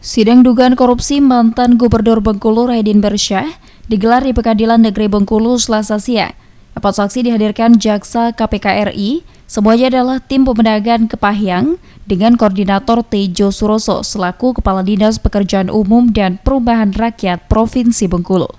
Sidang dugaan korupsi mantan Gubernur Bengkulu Rohidin Bersyah digelar di Pengadilan Negeri Bengkulu Selasa siang. 4 saksi dihadirkan Jaksa KPK RI, semuanya adalah tim pemenangan Kepahyang dengan Koordinator Tejo Suroso selaku Kepala Dinas Pekerjaan Umum dan Perumahan Rakyat Provinsi Bengkulu.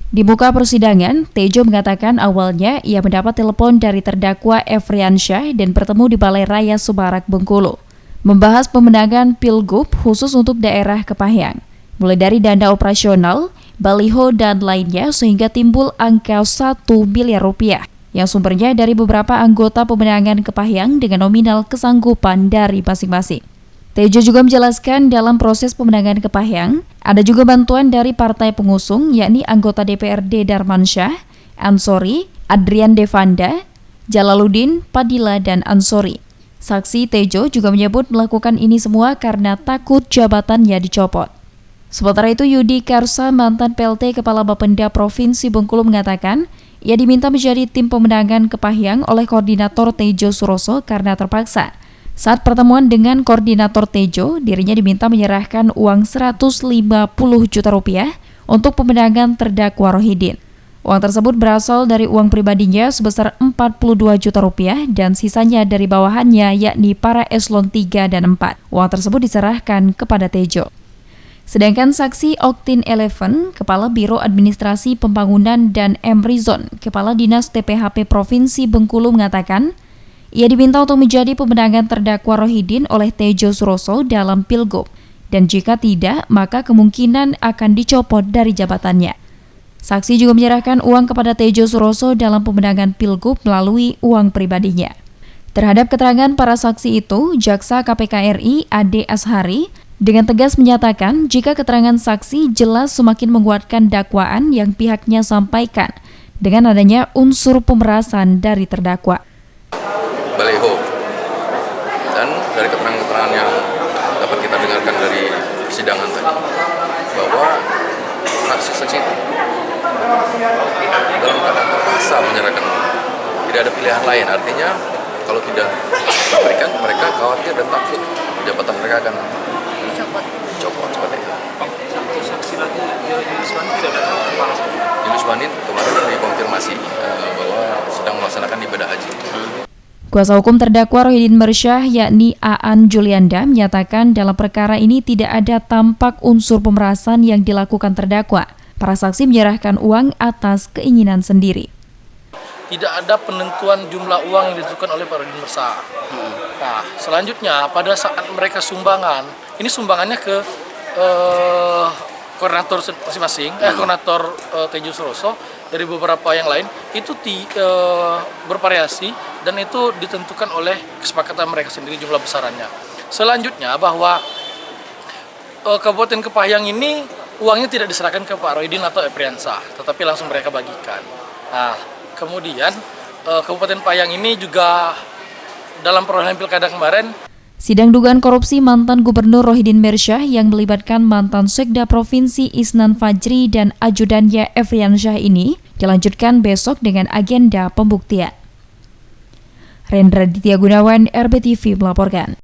Di muka persidangan, Tejo mengatakan awalnya ia mendapat telepon dari terdakwa Efriansyah dan bertemu di Balai Raya Subarak Bengkulu, membahas pemenangan Pilgub khusus untuk daerah Kepahyang, mulai dari dana operasional, baliho, dan lainnya sehingga timbul angka 1 miliar rupiah yang sumbernya dari beberapa anggota pemenangan Kepahyang dengan nominal kesanggupan dari masing-masing. Tejo juga menjelaskan dalam proses pemenangan Kepahyang, ada juga bantuan dari partai pengusung yakni anggota DPRD Darmansyah, Ansori, Adrian Devanda, Jalaluddin, Padilla, dan Ansori. Saksi Tejo juga menyebut melakukan ini semua karena takut jabatannya dicopot. Sementara itu Yudi Karsa, mantan PLT Kepala Bapenda Provinsi Bengkulu mengatakan, ia diminta menjadi tim pemenangan Kepahyang oleh Koordinator Tejo Suroso karena terpaksa. Saat pertemuan dengan Koordinator Tejo, dirinya diminta menyerahkan uang 150 juta rupiah untuk pemenangan terdakwa Rohidin. Uang tersebut berasal dari uang pribadinya sebesar 42 juta rupiah dan sisanya dari bawahannya yakni para eselon 3 dan 4. Uang tersebut diserahkan kepada Tejo. Sedangkan saksi Oktin Eleven, Kepala Biro Administrasi Pembangunan dan Emrizon, Kepala Dinas TPHP Provinsi Bengkulu mengatakan, ia diminta untuk menjadi pemenangan terdakwa Rohidin oleh Tejo Suroso dalam Pilgub, dan jika tidak, maka kemungkinan akan dicopot dari jabatannya. Saksi juga menyerahkan uang kepada Tejo Suroso dalam pemenangan Pilgub melalui uang pribadinya. Terhadap keterangan para saksi itu, Jaksa KPK RI Ade Ashari dengan tegas menyatakan jika keterangan saksi jelas semakin menguatkan dakwaan yang pihaknya sampaikan dengan adanya unsur pemerasan dari terdakwa. Baliho, dan dari keterangan-keterangan yang dapat kita dengarkan dari persidangan tadi, bahwa saksi-saksi itu dalam keadaan terpaksa menyerahkan, tidak ada pilihan lain. Artinya kalau tidak diberikan, mereka khawatir dan takut jabatan mereka akan dicopot seperti itu. Saksi lagi Yuswani tidak datang ke Palas. Yuswani kemarin dikonfirmasi bahwa sedang melaksanakan ibadah haji. Kuasa hukum terdakwa Rohidin Bersyah yakni Aan Julianda menyatakan dalam perkara ini tidak ada tampak unsur pemerasan yang dilakukan terdakwa. Para saksi menyerahkan uang atas keinginan sendiri. Tidak ada penentuan jumlah uang yang ditentukan oleh Pak Rohidin Bersyah. Nah, selanjutnya pada saat mereka sumbangan, ini sumbangannya ke koordinator masing-masing, koordinator Tejo Suroso dari beberapa yang lain itu bervariasi dan itu ditentukan oleh kesepakatan mereka sendiri jumlah besarannya. Selanjutnya bahwa Kabupaten Kepahyang ini uangnya tidak diserahkan ke Pak Rohidin atau Efriansyah, tetapi langsung mereka bagikan. Nah, kemudian Kabupaten Kepahyang ini juga dalam perolehan pilkada kemarin. Sidang dugaan korupsi mantan Gubernur Rohidin Bersyah yang melibatkan mantan Sekda Provinsi Isnan Fajri dan ajudannya Efriansyah ini dilanjutkan besok dengan agenda pembuktian. Rendra Ditya Gunawan, RBTV melaporkan.